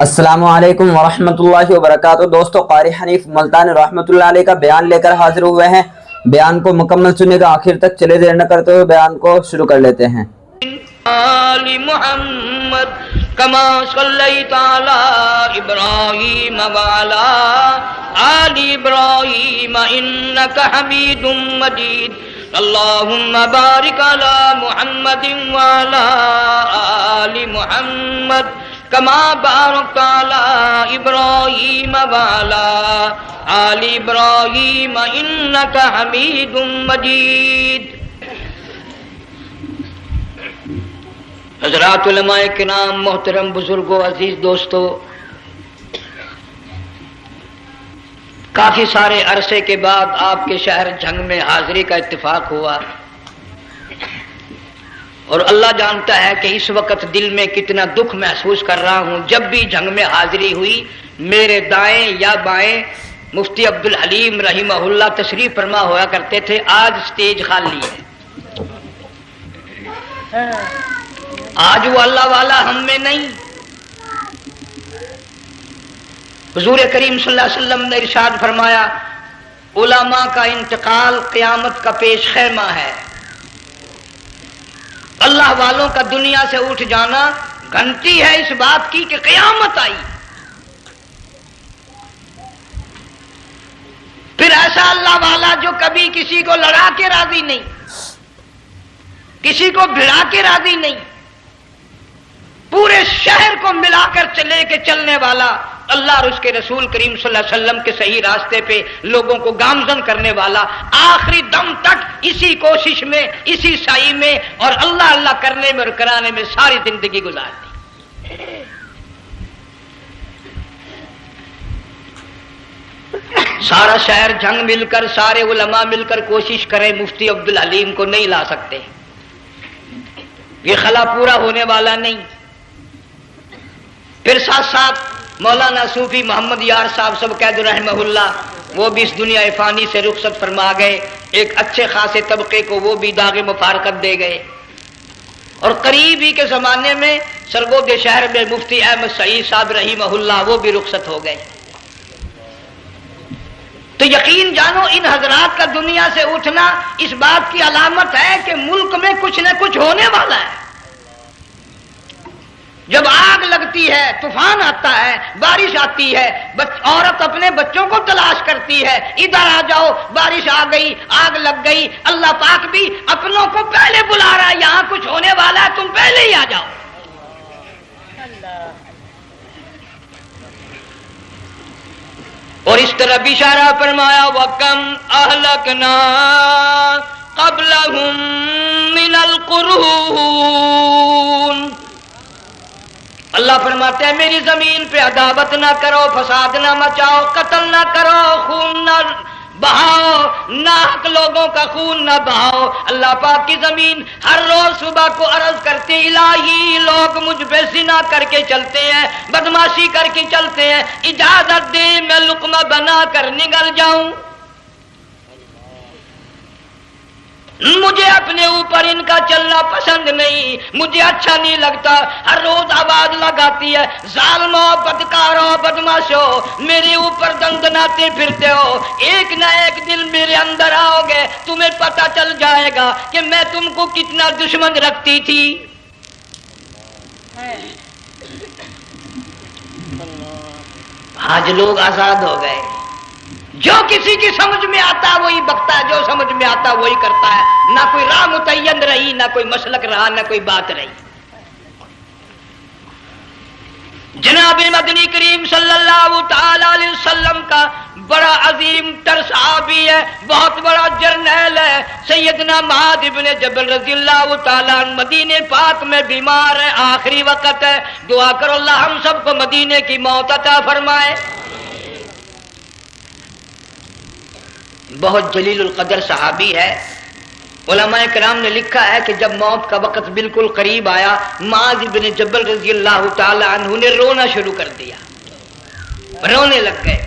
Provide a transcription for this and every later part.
السلام علیکم ورحمۃ اللہ وبرکاتہ۔ دوستو، قاری حنیف ملتانی رحمۃ اللہ علیہ کا بیان لے کر حاضر ہوئے ہیں۔ بیان کو مکمل سننے کا، آخر تک چلے دیر نہ کرتے ہوئے بیان کو شروع کر لیتے ہیں۔ آل محمد کما صلیت علی ابراہیم وعلی آل ابراہیم انک حمید مجید۔ اللہم بارک علی محمد وعلی آل محمد کما بارکت علی ابراہیم وعلی آل ابراہیم انک حمید مجید۔ حضرات علماء کرام، محترم بزرگوں، عزیز دوستو، کافی سارے عرصے کے بعد آپ کے شہر جھنگ میں حاضری کا اتفاق ہوا، اور اللہ جانتا ہے کہ اس وقت دل میں کتنا دکھ محسوس کر رہا ہوں۔ جب بھی جھنگ میں حاضری ہوئی، میرے دائیں یا بائیں مفتی عبدالحلیم رحمہ اللہ تشریف فرما ہوا کرتے تھے۔ آج سٹیج خالی ہے، آج وہ اللہ والا ہم میں نہیں۔ حضور کریم صلی اللہ علیہ وسلم نے ارشاد فرمایا، علماء کا انتقال قیامت کا پیش خیمہ ہے۔ اللہ والوں کا دنیا سے اٹھ جانا گھنٹی ہے اس بات کی کہ قیامت آئی۔ پھر ایسا اللہ والا جو کبھی کسی کو لڑا کے راضی نہیں، کسی کو بھڑا کے راضی نہیں، پورے شہر کو ملا کر چلے کے چلنے والا، اللہ اور اس کے رسول کریم صلی اللہ علیہ وسلم کے صحیح راستے پہ لوگوں کو گامزن کرنے والا، آخری دم تک اسی کوشش میں، اسی سعی میں اور اللہ اللہ کرنے میں اور کرانے میں ساری زندگی گزار دی۔ سارا شہر جنگ مل کر، سارے علماء مل کر کوشش کریں، مفتی عبدالحلیم کو نہیں لا سکتے، یہ خلا پورا ہونے والا نہیں۔ پھر ساتھ ساتھ مولانا صوفی محمد یار صاحب سب قید رحمہ اللہ، وہ بھی اس دنیا فانی سے رخصت فرما گئے۔ ایک اچھے خاصے طبقے کو وہ بھی داغ مفارقت دے گئے، اور قریب ہی کے زمانے میں سرگود شہر میں مفتی احمد سعید صاحب رحمہ اللہ وہ بھی رخصت ہو گئے۔ تو یقین جانو ان حضرات کا دنیا سے اٹھنا اس بات کی علامت ہے کہ ملک میں کچھ نہ کچھ ہونے والا ہے۔ جب آگ لگتی ہے، طوفان آتا ہے، بارش آتی ہے، عورت اپنے بچوں کو تلاش کرتی ہے، ادھر آ جاؤ، بارش آ گئی، آگ لگ گئی، اللہ پاک بھی اپنوں کو پہلے بلا رہا ہے، یہاں کچھ ہونے والا ہے، تم پہلے ہی آ جاؤ۔ اور اس طرح اشارہ فرمایا، وَكَمْ أَهْلَكْنَا قَبْلَهُمْ مِنَ الْقُرُونِ۔ اللہ فرماتے ہیں میری زمین پہ عداوت نہ کرو، فساد نہ مچاؤ، قتل نہ کرو، خون نہ بہاؤ، ناحق لوگوں کا خون نہ بہاؤ۔ اللہ پاک کی زمین ہر روز صبح کو عرض کرتے، الہی لوگ مجھ پہ زنا کر کے چلتے ہیں، بدماشی کر کے چلتے ہیں، اجازت دے میں لقمہ بنا کر نگل جاؤں۔ مجھے اپنے اوپر ان کا چلنا پسند نہیں، مجھے اچھا نہیں لگتا۔ ہر روز آواز لگاتی ہے، ظالموں، بدکاروں، بدماشوں، میرے اوپر دندناتے پھرتے ہو، ایک نہ ایک دن میرے اندر آؤ گے، تمہیں پتہ چل جائے گا کہ میں تم کو کتنا دشمن رکھتی تھی۔ آج لوگ آزاد ہو گئے، جو کسی کی سمجھ میں آتا ہے وہی بکتا ہے، جو سمجھ میں آتا ہے وہی کرتا ہے، نہ کوئی راہ متعین رہی، نہ کوئی مسلک رہا، نہ کوئی بات رہی۔ جناب مدنی کریم صلی اللہ تعالی علیہ وسلم کا بڑا عظیم تر صحابی ہے، بہت بڑا جرنیل ہے، سیدنا معاذ ابن جبل رضی اللہ تعالی عنہ، مدینے پاک میں بیمار ہے، آخری وقت ہے، دعا کرو اللہ ہم سب کو مدینے کی موت عطا فرمائے۔ بہت جلیل القدر صحابی ہے۔ علماء کرام نے لکھا ہے کہ جب موت کا وقت بالکل قریب آیا، معاذ بن جبل رضی اللہ تعالی عنہ نے رونا شروع کر دیا، رونے لگ گئے۔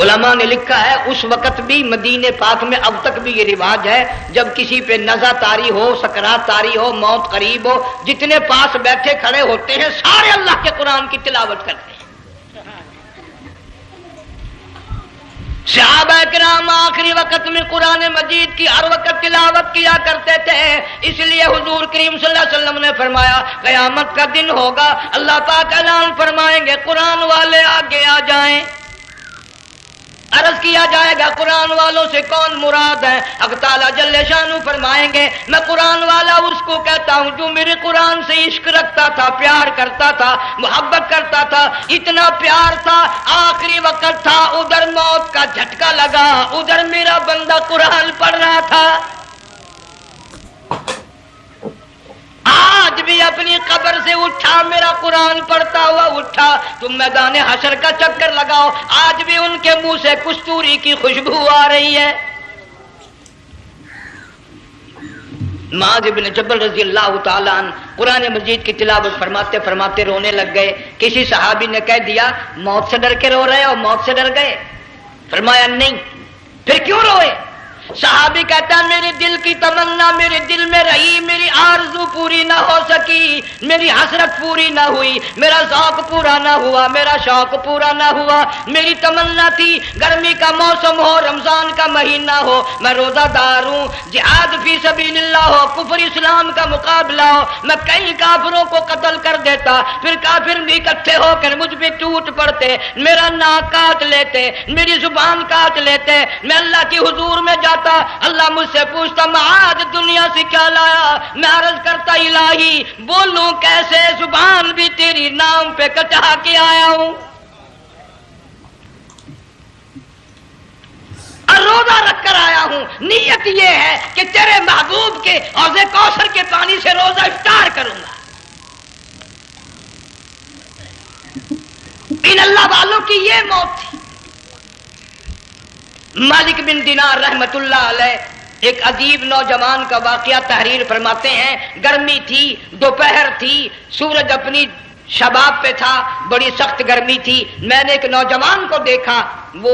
علماء نے لکھا ہے اس وقت بھی مدینے پاک میں اب تک بھی یہ رواج ہے، جب کسی پہ نزع طاری ہو، سکرات طاری ہو، موت قریب ہو، جتنے پاس بیٹھے کھڑے ہوتے ہیں سارے اللہ کے قرآن کی تلاوت کرتے ہیں۔ صحابہ کرام آخری وقت میں قرآن مجید کی ہر وقت تلاوت کیا کرتے تھے، اس لیے حضور کریم صلی اللہ علیہ وسلم نے فرمایا قیامت کا دن ہوگا، اللہ پاک اعلان فرمائیں گے قرآن والے آگے آ جائیں۔ عرض کیا جائے گا قرآن والوں سے کون مراد ہے؟ حق تعالیٰ جل شانہ فرمائیں گے میں قرآن والا اس کو کہتا ہوں جو میرے قرآن سے عشق رکھتا تھا، پیار کرتا تھا، محبت کرتا تھا، اتنا پیار تھا آخری وقت تھا، ادھر موت کا جھٹکا لگا، ادھر میرا بندہ قرآن پڑھ رہا تھا، آج بھی اپنی قبر سے اٹھا میرا قرآن پڑھتا ہوا اٹھا، تم میدان حشر کا چکر لگاؤ، آج بھی ان کے منہ سے کستوری کی خوشبو آ رہی ہے۔ معاذ بن جبل رضی اللہ تعالیٰ عنہ قرآن مجید کی تلاوت فرماتے فرماتے رونے لگ گئے۔ کسی صحابی نے کہہ دیا موت سے ڈر کے رو رہے ہو، موت سے ڈر گئے؟ فرمایا نہیں۔ پھر کیوں روئے؟ صحابی کہتا ہے میرے دل کی تمنا میرے دل میں رہی، میری آرزو پوری نہ ہو سکی، میری حسرت پوری نہ ہوئی، میرا ذوق پورا نہ ہوا، میرا شوق پورا نہ ہوا، میری تمنا تھی گرمی کا موسم ہو، رمضان کا مہینہ ہو، میں روزہ دار ہوں، جہاد فی سبیل اللہ ہو، کفر اسلام کا مقابلہ ہو، میں کئی کافروں کو قتل کر دیتا، پھر کافر بھی اکٹھے ہو کر مجھ پہ ٹوٹ پڑتے، میرا ناک کاٹ لیتے، میری زبان کاٹ لیتے، میں اللہ کی حضور میں جاتا، اللہ مجھ سے پوچھتا معاذ دنیا سے کیا لایا؟ میں عرض کرتا الہی بولوں کیسے، زبان بھی تیری نام پہ کٹا کے آیا ہوں، اور روزہ رکھ کر آیا ہوں، نیت یہ ہے کہ تیرے محبوب کے حوض کوثر کے پانی سے روزہ افطار کروں گا۔ ان اللہ والوں کی یہ موت تھی۔ مالک بن دینار رحمت اللہ علیہ ایک عجیب نوجوان کا واقعہ تحریر فرماتے ہیں، گرمی تھی، دوپہر تھی، سورج اپنی شباب پہ تھا، بڑی سخت گرمی تھی، میں نے ایک نوجوان کو دیکھا، وہ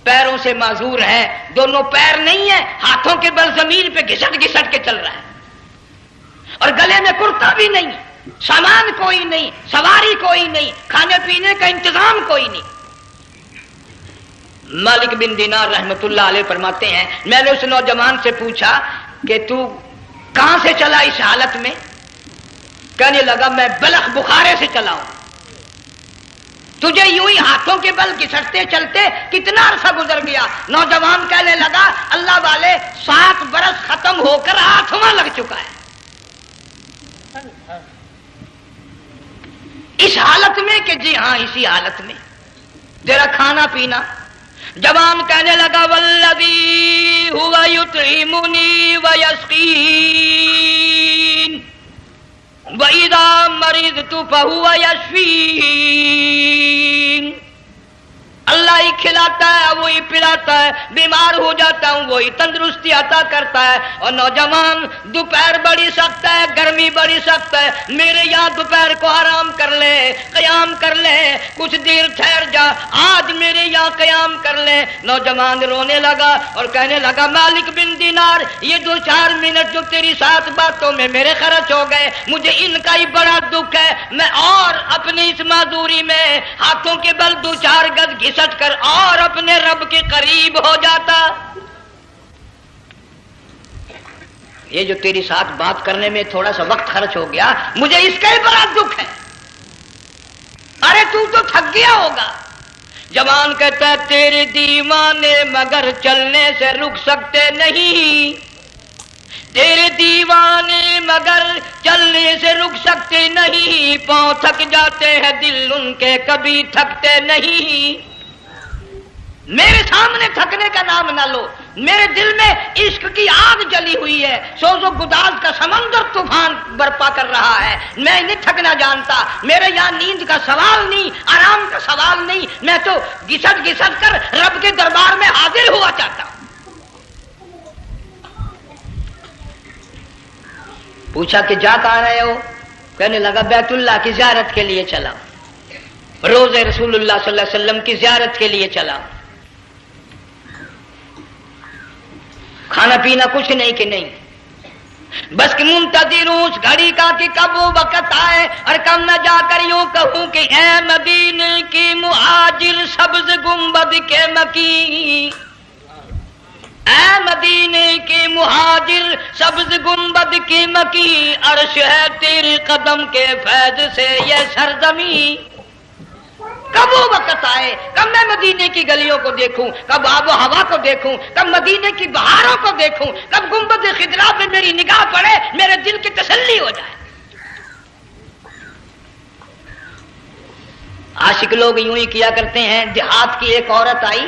پیروں سے معذور ہے، دونوں پیر نہیں ہیں، ہاتھوں کے بل زمین پہ گھسٹ گھسٹ کے چل رہا ہے، اور گلے میں کرتا بھی نہیں، سامان کوئی نہیں، سواری کوئی نہیں، کھانے پینے کا انتظام کوئی نہیں۔ مالک بن دینار رحمت اللہ علیہ فرماتے ہیں میں نے اس نوجوان سے پوچھا کہ تو کہاں سے چلا اس حالت میں؟ کہنے لگا میں بلخ بخارے سے چلا ہوں۔ تجھے یوں ہی ہاتھوں کے بل گھسٹتے چلتے کتنا عرصہ گزر گیا؟ نوجوان کہنے لگا اللہ والے 7 برس ختم ہو کر 8واں لگ چکا ہے، اس حالت میں کہ جی ہاں اسی حالت میں تیرا کھانا پینا۔ جوان کہنے لگا والذی ہوا یطعمنی ویسقین وَإِذَا مَرِضْتُ فَهُوَ يَشْفِينِ، اللہ ہی کھلاتا ہے وہی پلاتا ہے، بیمار ہو جاتا ہوں وہی تندرستی عطا کرتا ہے۔ اور نوجوان دوپہر بڑی سخت ہے، گرمی بڑی سخت ہے، میرے یہاں دوپہر کو آرام کر لے، قیام کر لے، کچھ دیر ٹھہر جا، آج میرے یہاں قیام کر لے۔ نوجوان رونے لگا اور کہنے لگا مالک بن دینار یہ 2-4 منٹ جو تیری ساتھ باتوں میں میرے خرچ ہو گئے، مجھے ان کا ہی بڑا دکھ ہے، میں اور اپنی اس معذوری میں ہاتھوں کے بل 2-4 گز گھسٹ کر اور اپنے رب کے قریب ہو جاتا۔ یہ جو تیری ساتھ بات کرنے میں تھوڑا سا وقت خرچ ہو گیا، مجھے اس کا ہی بڑا دکھ ہے، ارے تو تھک گیا ہوگا۔ جوان کہتا ہے تیرے دیوانے مگر چلنے سے رک سکتے نہیں، تیرے دیوانے مگر چلنے سے رک سکتے نہیں، پاؤں تھک جاتے ہیں دل ان کے کبھی تھکتے نہیں۔ میرے سامنے تھکنے کا نام نہ لو، میرے دل میں عشق کی آگ جلی ہوئی ہے، سوز و گداز کا سمندر طوفان برپا کر رہا ہے، میں نہیں تھکنا جانتا، میرے یہاں نیند کا سوال نہیں، آرام کا سوال نہیں، میں تو گھسٹ گھسٹ کر رب کے دربار میں حاضر ہوا چاہتا ہوں۔ پوچھا کہ جا کہاں رہے ہو؟ کہنے لگا بیت اللہ کی زیارت کے لیے چلا، روزے رسول اللہ صلی اللہ علیہ وسلم کی زیارت کے لیے چلا۔ کھانا پینا کچھ نہیں کہ نہیں، بس کہ منتظر ہوں اس گھڑی کا کہ کب وہ وقت آئے اور کب میں جا کر یوں کہوں کہ اے مدینے کی مہاجر سبز گنبد کے مکی، اے مدینے کے مہاجر سبز گنبد کی مکی، عرش ہے تیرے قدم کے فیض سے یہ سرزمین۔ کب وہ وقت آئے، کب میں مدینے کی گلیوں کو دیکھوں، کب آب و ہوا کو دیکھوں، کب مدینے کی بہاروں کو دیکھوں، کب گنبد خضرا پہ میری نگاہ پڑے، میرے دل کی تسلی ہو جائے۔ عاشق لوگ یوں ہی کیا کرتے ہیں۔ دیہات کی ایک عورت آئی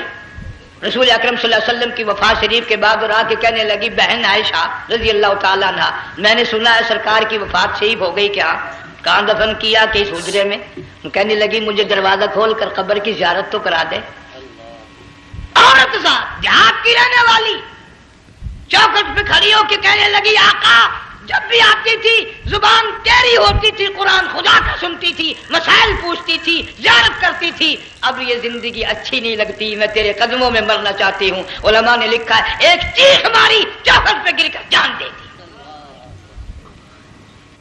رسول اکرم صلی اللہ علیہ وسلم کی وفات شریف کے بعد اور آ کے کہنے لگی، بہن عائشہ رضی اللہ تعالیٰ عنہا، میں نے سنا ہے سرکار کی وفات شریف ہو گئی، کیا کہاں دفن کیا کہ اس حجرے میں؟ کہنے لگی مجھے دروازہ کھول کر قبر کی زیارت تو کرا دے۔ عورت صاحب دیہات کی رہنے والی چوکھٹ پہ کھڑی ہو کے کہنے لگی، آقا جب بھی آتی تھی زبان تیری ہوتی تھی، قرآن خدا کا سنتی تھی، مسائل پوچھتی تھی، زیارت کرتی تھی، اب یہ زندگی اچھی نہیں لگتی، میں تیرے قدموں میں مرنا چاہتی ہوں۔ علماء نے لکھا ہے ایک چیخ ماری، چوکھٹ پہ گر کر جان دے دی۔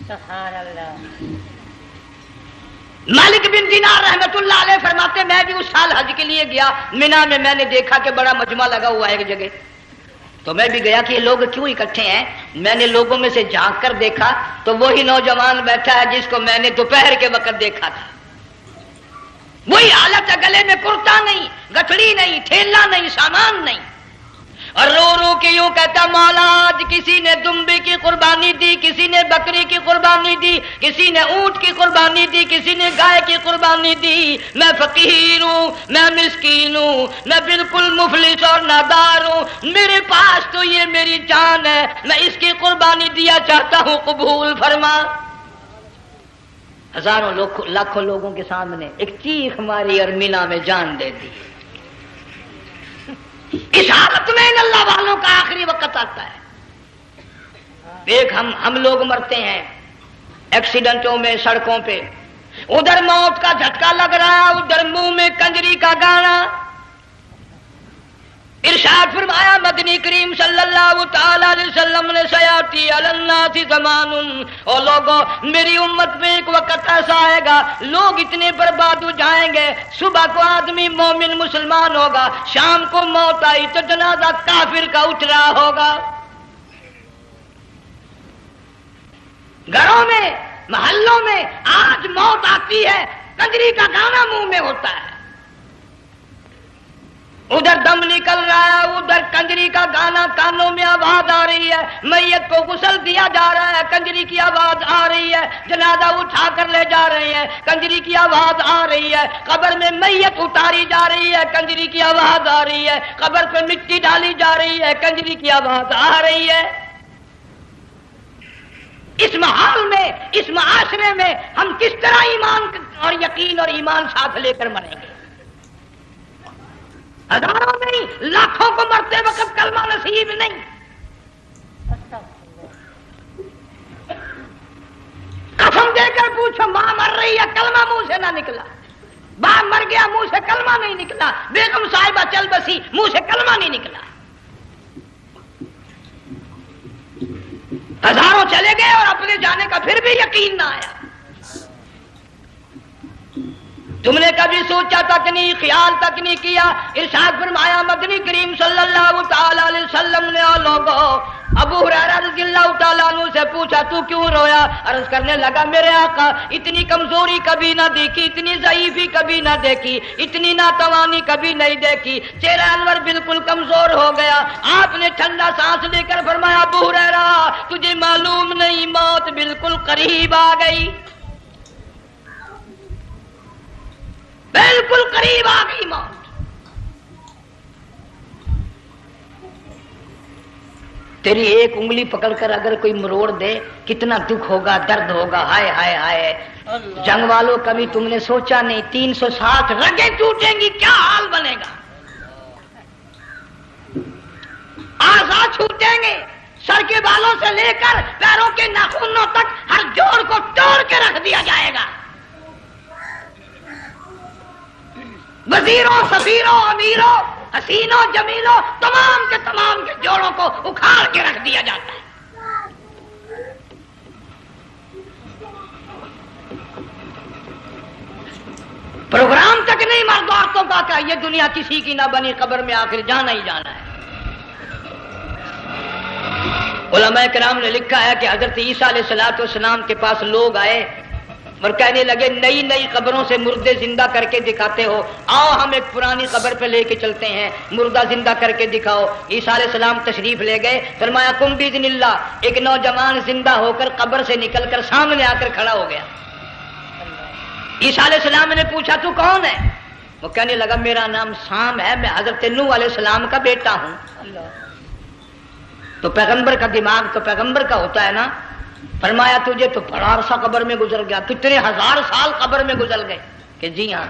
سبحان اللہ۔ مالک بن دینار رحمت اللہ علیہ فرماتے میں بھی اس سال حج کے لیے گیا، مینا میں نے دیکھا کہ بڑا مجمع لگا ہوا ہے ایک جگہ، تو میں بھی گیا کہ یہ لوگ کیوں اکٹھے ہیں۔ میں نے لوگوں میں سے جھانک کر دیکھا تو وہی نوجوان بیٹھا ہے جس کو میں نے دوپہر کے وقت دیکھا تھا، وہی حالت ہے، گلے میں کرتا نہیں، گٹھڑی نہیں، تھیلا نہیں، سامان نہیں، اور رو رو کے یوں کہتا، مولا آج کسی نے دمبے کی قربانی دی، کسی نے بکری کی قربانی دی، کسی نے اونٹ کی قربانی دی، کسی نے گائے کی قربانی دی، میں فقیر ہوں، میں مسکین ہوں، میں بالکل مفلس اور نادار ہوں، میرے پاس تو یہ میری جان ہے، میں اس کی قربانی دیا چاہتا ہوں، قبول فرما۔ ہزاروں لاکھوں لوگوں کے سامنے ایک چیخ ماری اور مینا میں جان دے دی۔ اس حالت میں ان اللہ والوں کا آخری وقت آتا ہے۔ ایک ہم لوگ مرتے ہیں ایکسیڈنٹوں میں، سڑکوں پہ، ادھر موت کا جھٹکا لگ رہا ہے، ادھر منہ میں کنجری کا گانا۔ ارشاد فرمایا مدنی کریم صلی اللہ تعالی علیہ وسلم نے، سیاتی علی الناس زمان، اور لوگوں میری امت میں ایک وقت ایسا آئے گا لوگ اتنے برباد ہو جائیں گے، صبح کو آدمی مومن مسلمان ہوگا، شام کو موت آئی تو جنازہ کافر کا اٹھ رہا ہوگا۔ گھروں میں، محلوں میں آج موت آتی ہے، کنجری کا گانا منہ میں ہوتا ہے، ادھر دم نکل رہا ہے، ادھر کنجری کا گانا کانوں میں آواز آ رہی ہے، میت کو غسل دیا جا رہا ہے، کنجری کی آواز آ رہی ہے، جنازہ اٹھا کر لے جا رہے ہیں، کنجری کی آواز آ رہی ہے، قبر میں میت اتاری جا رہی ہے، کنجری کی آواز آ رہی ہے، قبر پہ مٹی ڈالی جا رہی ہے، کنجری کی آواز آ رہی ہے۔ اس ماحول میں، اس معاشرے میں ہم کس طرح ایمان اور یقین اور ایمان ساتھ لے کر مریں گے؟ ہزاروں نہیں، لاکھوں کو مرتے وقت کلمہ نصیب نہیں۔ قسم دے کر پوچھو، ماں مر رہی ہے، کلمہ منہ سے نہ نکلا، باپ مر گیا، منہ سے کلمہ نہیں نکلا، بیگم صاحبہ چل بسی، منہ سے کلمہ نہیں نکلا۔ ہزاروں چلے گئے اور اپنے جانے کا پھر بھی یقین نہ آیا۔ تم نے کبھی سوچا تک نہیں، خیال تک نہیں کیا؟ ارشاد فرمایا مدنی کریم صلی اللہ تعالی علیہ وسلم نے، اور لوگوں ابو ہریرہ رضی اللہ تعالیٰ عنہ سے پوچھا تو کیوں رویا؟ عرض کرنے لگا میرے آقا اتنی کمزوری کبھی نہ دیکھی، اتنی ضعیفی کبھی نہ دیکھی، اتنی ناتوانی کبھی نہیں دیکھی، چہرہ انور بالکل کمزور ہو گیا۔ آپ نے ٹھنڈا سانس لے کر فرمایا ابو ہریرہ تجھے معلوم نہیں موت بالکل قریب آ گئی، بالکل قریب آ گئی موت۔ تیری ایک انگلی پکڑ کر اگر کوئی مروڑ دے کتنا دکھ ہوگا، درد ہوگا، ہائے ہائے ہائے۔ جنگ والوں کبھی تم نے سوچا نہیں 360 رگیں ٹوٹیں گی کیا حال بنے گا، اعضاء چھوٹیں گے، سر کے بالوں سے لے کر پیروں کے ناخنوں تک ہر جوڑ کو توڑ کے رکھ دیا جائے گا۔ وزیروں، سفیروں، امیروں حسینوں جمیلوں تمام کے جوڑوں کو اکھاڑ کے رکھ دیا جاتا ہے۔ پروگرام تک نہیں مرد عورتوں کا کہ یہ دنیا کسی کی نہ بنی، قبر میں آخر جانا ہی جانا ہے۔ علماء کرام نے لکھا ہے کہ حضرت عیسیٰ علیہ السلام کے پاس لوگ آئے اور کہنے لگے نئی نئی قبروں سے مردے زندہ کر کے دکھاتے ہو، آؤ ہم ایک پرانی قبر پہ لے کے چلتے ہیں، مردہ زندہ کر کے دکھاؤ۔ عیسیٰ علیہ السلام تشریف لے گئے، فرمایا کم باذن اللہ، ایک نوجوان زندہ ہو کر قبر سے نکل کر سامنے آ کر کھڑا ہو گیا۔ عیسیٰ علیہ السلام نے پوچھا تو کون ہے؟ وہ کہنے لگا میرا نام سام ہے، میں حضرت نوح علیہ السلام کا بیٹا ہوں۔ تو پیغمبر کا دماغ تو پیغمبر کا ہوتا ہے نا۔ فرمایا تجھے تو بڑا عرصہ قبر میں گزر گیا، کتنے ہزار سال قبر میں گزر گئے؟ کہ جی ہاں۔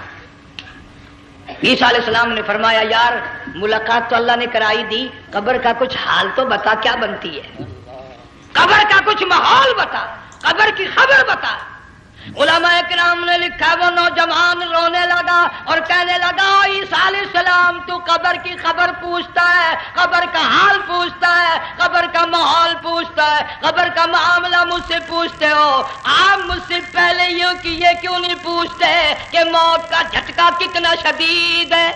عیسیٰ علیہ السلام نے فرمایا یار ملاقات تو اللہ نے کرائی دی، قبر کا کچھ حال تو بتا، کیا بنتی ہے؟ قبر کا کچھ ماحول بتا، قبر کی خبر بتا۔ علماء کرام نے لکھا وہ نوجوان رونے لگا اور کہنے لگا عیسیٰ علیہ السلام تو قبر کی خبر پوچھتا ہے، قبر کا حال پوچھتا ہے، قبر کا ماحول پوچھتا ہے، قبر کا معاملہ مجھ سے پوچھتے ہو، آپ مجھ سے پہلے یہ کیوں نہیں پوچھتے کہ موت کا جھٹکا کتنا شدید ہے؟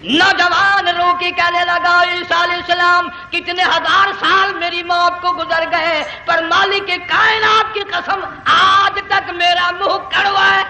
نوجوان رو کے کہنے لگا عیسیٰ علیہ السلام کتنے ہزار سال میری موت کو گزر گئے، پر مالک کائنات کی قسم آج تک میرا منہ کڑوا ہے۔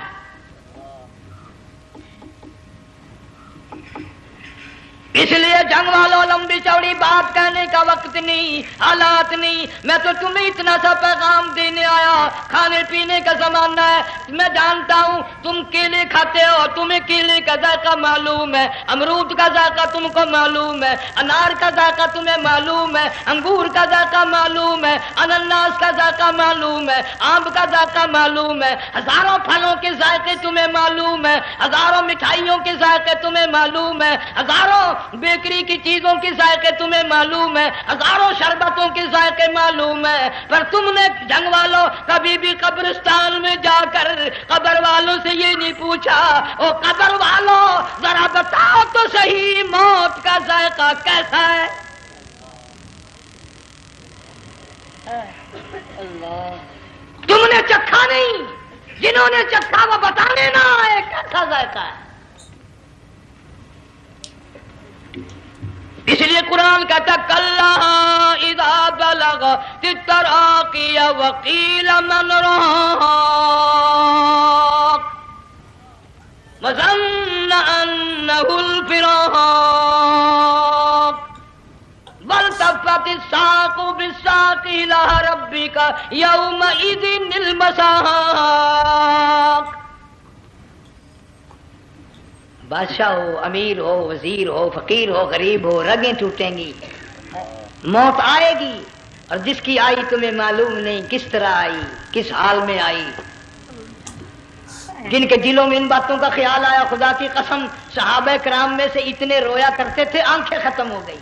اس لیے جنگ والوں لمبی چوڑی بات کہنے کا وقت نہیں، حالات نہیں، میں تو تمہیں اتنا سا پیغام دینے آیا۔ کھانے پینے کا زمانہ ہے، میں جانتا ہوں تم کیلے کھاتے ہو، تمہیں کیلے کا ذائقہ معلوم ہے، امرود کا ذائقہ تم کو معلوم ہے، انار کا ذائقہ تمہیں معلوم ہے، انگور کا ذائقہ معلوم ہے، انناس کا ذائقہ معلوم ہے، آم کا ذائقہ معلوم ہے، ہزاروں پھلوں کے ذائقے تمہیں معلوم ہے، ہزاروں مٹھائیوں کے ذائقے تمہیں معلوم ہے، ہزاروں بیکری کی چیزوں کے ذائقے تمہیں معلوم ہے، ہزاروں شربتوں کے ذائقے معلوم ہے، پر تم نے جنگ والوں کبھی بھی قبرستان میں جا کر قبر والوں سے یہ نہیں پوچھا او قبر والوں ذرا بتاؤ تو صحیح موت کا ذائقہ کیسا ہے؟ تم نے چکھا نہیں، جنہوں نے چکھا وہ بتانے نہ آئے کیسا ذائقہ ہے۔ اس لیے قرآن کہتا کلا اذا بلغت التراقی وقیل من راق وظن انه الفراق والتفت الساق بالساق الى ربك يومئذ المساق۔ بادشاہ ہو، امیر ہو، وزیر ہو، فقیر ہو، غریب ہو، رگیں ٹوٹیں گی، موت آئے گی، اور جس کی آئی تمہیں معلوم نہیں کس طرح آئی، کس حال میں آئی۔ جن کے دلوں میں ان باتوں کا خیال آیا، خدا کی قسم صحابہ کرام میں سے اتنے رویا کرتے تھے آنکھیں ختم ہو گئی۔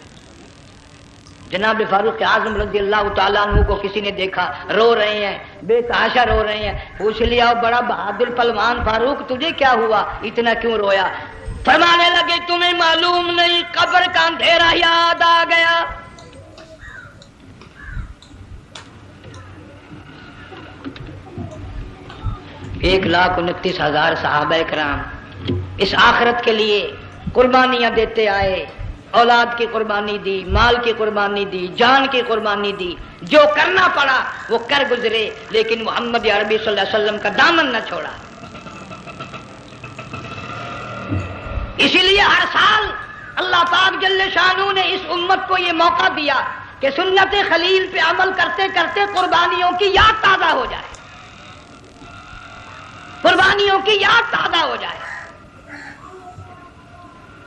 جناب فاروق اعظم رضی اللہ تعالیٰ عنہ کو کسی نے دیکھا رو رہے ہیں، بے تحاشا رو رہے ہیں، پوچھ لیا بڑا بہادر پہلوان فاروق تجھے کیا ہوا، اتنا کیوں رویا؟ فرمانے لگے تمہیں معلوم نہیں قبر کا اندھیرا یاد آ گیا۔ 1,29,000 صحابہ کرام اس آخرت کے لیے قربانیاں دیتے آئے، اولاد کی قربانی دی، مال کی قربانی دی، جان کی قربانی دی، جو کرنا پڑا وہ کر گزرے، لیکن محمد عربی صلی اللہ علیہ وسلم کا دامن نہ چھوڑا۔ اسی لیے ہر سال اللہ پاک جل شانہ نے اس امت کو یہ موقع دیا کہ سنت خلیل پہ عمل کرتے کرتے قربانیوں کی یاد تازہ ہو جائے، قربانیوں کی یاد تازہ ہو جائے۔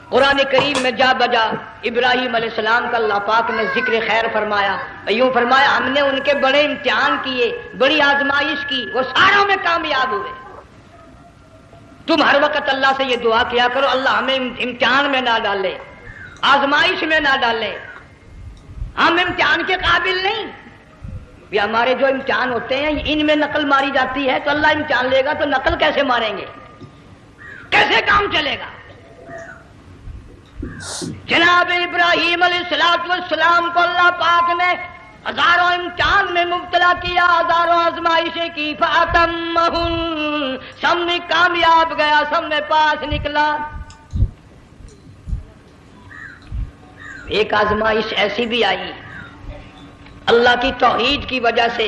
قرآن کریم میں جا بجا ابراہیم علیہ السلام کا اللہ پاک نے ذکر خیر فرمایا، یوں فرمایا ہم نے ان کے بڑے امتحان کیے، بڑی آزمائش کی، وہ ساروں میں کامیاب ہوئے۔ تم ہر وقت اللہ سے یہ دعا کیا کرو اللہ ہمیں امتحان میں نہ ڈالے، آزمائش میں نہ ڈالے، ہم امتحان کے قابل نہیں۔ یہ ہمارے جو امتحان ہوتے ہیں ان میں نقل ماری جاتی ہے، تو اللہ امتحان لے گا تو نقل کیسے ماریں گے؟ کیسے کام چلے گا؟ جناب ابراہیم علیہ السلام کو اللہ پاک نے ہزاروں امتحان میں مبتلا کیا، ہزاروں آزمائشیں کی، فَأَتَمَّهُنَّ، سب میں کامیاب گیا، سب میں پاس نکلا۔ ایک آزمائش ایسی بھی آئی، اللہ کی توحید کی وجہ سے،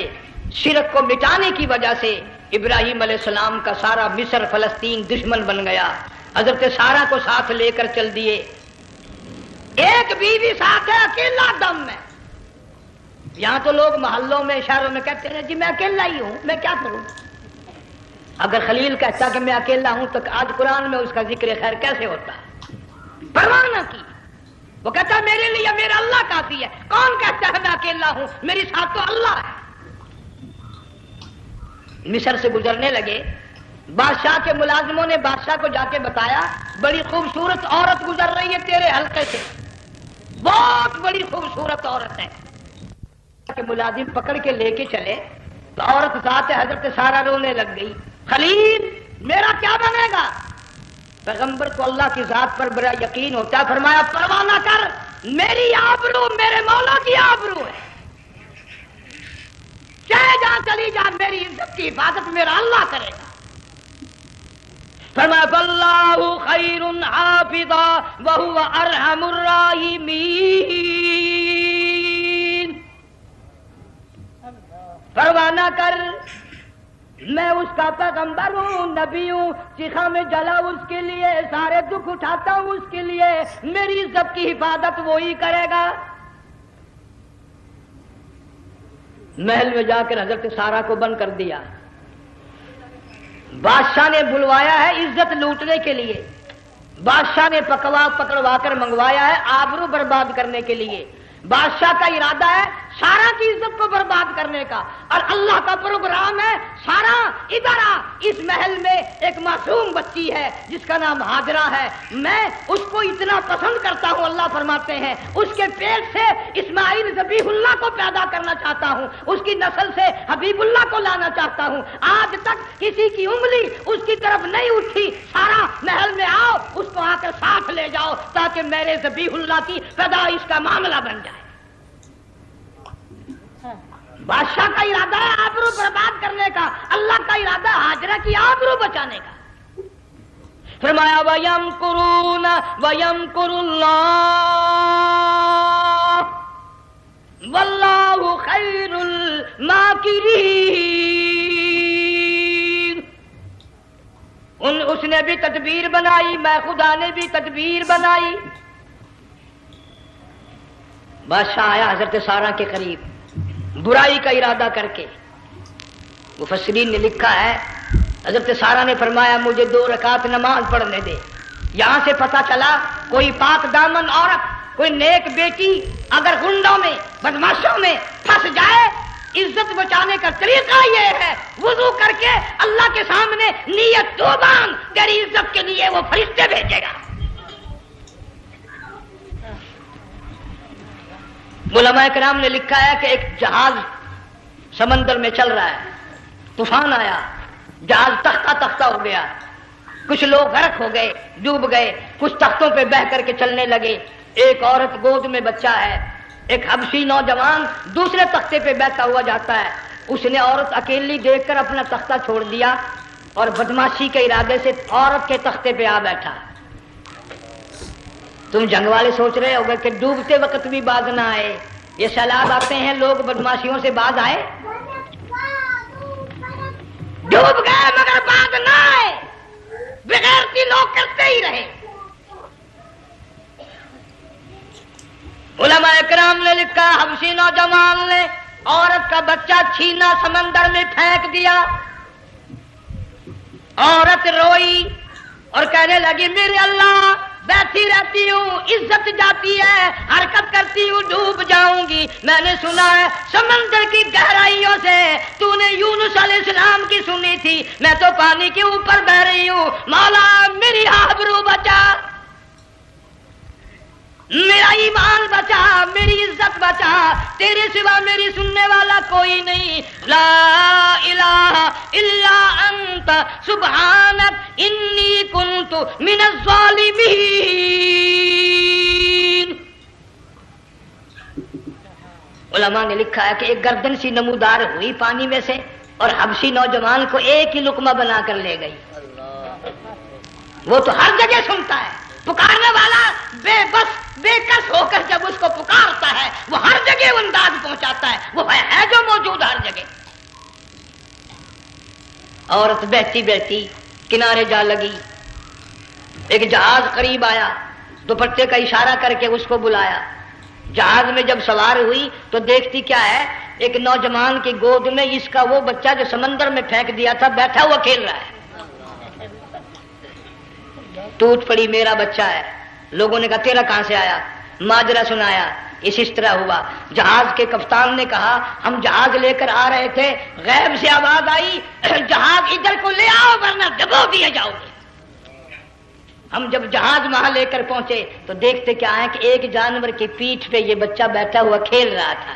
شرک کو مٹانے کی وجہ سے ابراہیم علیہ السلام کا سارا مصر فلسطین دشمن بن گیا۔ حضرت سارہ کو ساتھ لے کر چل دیے، ایک بیوی ساتھ ہے، اکیلا دم میں۔ یہاں تو لوگ محلوں میں شہروں میں کہتے ہیں جی میں اکیلا ہی ہوں، میں کیا کروں؟ اگر خلیل کہتا کہ میں اکیلا ہوں تو آج قرآن میں اس کا ذکر خیر کیسے ہوتا؟ پرواہ نہ کی، وہ کہتا میرے لیے میرا اللہ کافی ہے۔ کون کہتا ہے میں اکیلا ہوں؟ میری ساتھ تو اللہ ہے۔ مصر سے گزرنے لگے، بادشاہ کے ملازموں نے بادشاہ کو جا کے بتایا بڑی خوبصورت عورت گزر رہی ہے تیرے حلقے سے، بہت بڑی خوبصورت عورت ہے۔ کہ ملازم پکڑ کے لے کے چلے تو عورت ذات حضرت سارہ رونے لگ گئی، خلیل میرا کیا بنے گا؟ پیغمبر کو اللہ کی ذات پر بڑا یقین ہوتا ہے، فرمایا پرواہ نہ کر، میری آبرو میرے مولا کی آبرو ہے، چاہے جہاں چلی جا میری عزت کی حفاظت میرا اللہ کرے گا۔ فرمایا فاللہ خیر حافظا وہو ارحم الراحمین، پرواہ نہ کر، میں اس کا پیغمبر ہوں، نبی ہوں، چیخا میں جلا اس کے لیے، سارے دکھ اٹھاتا ہوں اس کے لیے، میری عزت کی حفاظت وہی کرے گا۔ محل میں جا کر حضرت سارہ کو بند کر دیا، بادشاہ نے بلوایا ہے عزت لوٹنے کے لیے، بادشاہ نے پکڑوا کر منگوایا ہے آبرو برباد کرنے کے لیے۔ بادشاہ کا ارادہ ہے سارہ کی عزت کو برباد کرنے کا، اور اللہ کا پروگرام ہے سارہ ادھر آ، اس محل میں ایک معصوم بچی ہے جس کا نام ہاجرہ ہے، میں اس کو اتنا پسند کرتا ہوں، اللہ فرماتے ہیں اس کے پیٹ سے اسماعیل ذبیح اللہ کو پیدا کرنا چاہتا ہوں، اس کی نسل سے حبیب اللہ کو لانا چاہتا ہوں۔ آج تک کسی کی انگلی اس کی طرف نہیں اٹھی، سارہ محل میں آؤ، اس کو آ کر ساتھ لے جاؤ تاکہ میرے ذبیح اللہ کی پیدائش کا معاملہ بن جائے۔ بادشاہ کا ارادہ ہے آبرو برباد کرنے کا، اللہ کا ارادہ ہاجرہ کی آبرو بچانے کا۔ فرمایا وَيَمْكُرُونَ وَيَمْكُرُ اللَّهُ وَاللَّهُ خَيْرُ الْمَاكِرِينَ۔ اس نے بھی تدبیر بنائی، میں خدا نے بھی تدبیر بنائی۔ بادشاہ آیا حضرت سارہ کے قریب برائی کا ارادہ کر کے، مفسرین نے لکھا ہے حضرت سارہ نے فرمایا مجھے 2 رکعت نماز پڑھنے دے۔ یہاں سے پتہ چلا کوئی پاک دامن عورت، کوئی نیک بیٹی اگر غنڈوں میں بدماشوں میں پھنس جائے، عزت بچانے کا طریقہ یہ ہے وضو کر کے اللہ کے سامنے نیت تو باندھ، تیری عزت کے لیے وہ فرشتے بھیجے گا۔ علماء کرام نے لکھا ہے کہ ایک جہاز سمندر میں چل رہا ہے، طوفان آیا، جہاز تختہ تختہ ہو گیا، کچھ لوگ غرق ہو گئے، ڈوب گئے، کچھ تختوں پہ بہ کر کے چلنے لگے۔ ایک عورت گود میں بچہ ہے، ایک حبشی نوجوان دوسرے تختے پہ بہتا ہوا جاتا ہے، اس نے عورت اکیلی دیکھ کر اپنا تختہ چھوڑ دیا اور بدماشی کے ارادے سے عورت کے تختے پہ آ بیٹھا۔ تم جنگ والے سوچ رہے ہوگے کہ ڈوبتے وقت بھی باز نہ آئے، یہ سیلاب آتے ہیں لوگ بدماشیوں سے باز آئے؟ ڈوب گئے مگر باز نہ آئے، بغیرتی لوگ کرتے ہی رہے۔ علماء کرام نے لکھا حبشی نوجوان نے عورت کا بچہ چھینا سمندر میں پھینک دیا، عورت روئی اور کہنے لگی میرے اللہ بیٹھی رہتی ہوں، عزت جاتی ہے، حرکت کرتی ہوں، ڈوب جاؤں گی۔ میں نے سنا ہے سمندر کی گہرائیوں سے تو نے یونس علیہ السلام کی سنی تھی، میں تو پانی کے اوپر بہ رہی ہوں، مولا میری آبرو بچا، میرا ایمان بچا، میری عزت بچا، تیرے سوا میری سننے والا کوئی نہیں، لا الہ الا انت سبحانک انی کنت من الظالمین۔ علماء نے لکھا ہے کہ ایک گردن سی نمودار ہوئی پانی میں سے اور حبشی نوجوان کو ایک ہی لقمہ بنا کر لے گئی۔ وہ تو ہر جگہ سنتا ہے، پکارنے والا بے بس بے کس ہو کر جب اس کو پکارتا ہے وہ ہر جگہ انداز پہنچاتا ہے، وہ ہے جو موجود ہر جگہ۔ عورت بہتی بہتی کنارے جا لگی، ایک جہاز قریب آیا، دوپٹے کا اشارہ کر کے اس کو بلایا۔ جہاز میں جب سوار ہوئی تو دیکھتی کیا ہے، ایک نوجوان کی گود میں اس کا وہ بچہ جو سمندر میں پھینک دیا تھا بیٹھا ہوا کھیل رہا ہے۔ ٹوٹ پڑی، میرا بچہ ہے۔ لوگوں نے کہا تیرا کہاں سے آیا؟ ماجرا سنایا، اس طرح ہوا۔ جہاز کے کپتان نے کہا ہم جہاز لے کر آ رہے تھے، غیب سے آواز آئی جہاز ادھر کو لے آؤ ورنہ ڈبو دیے جاؤ گے۔ ہم جب جہاز وہاں لے کر پہنچے تو دیکھتے کیا ہے کہ ایک جانور کی پیٹھ پہ یہ بچہ بیٹھا ہوا کھیل رہا تھا۔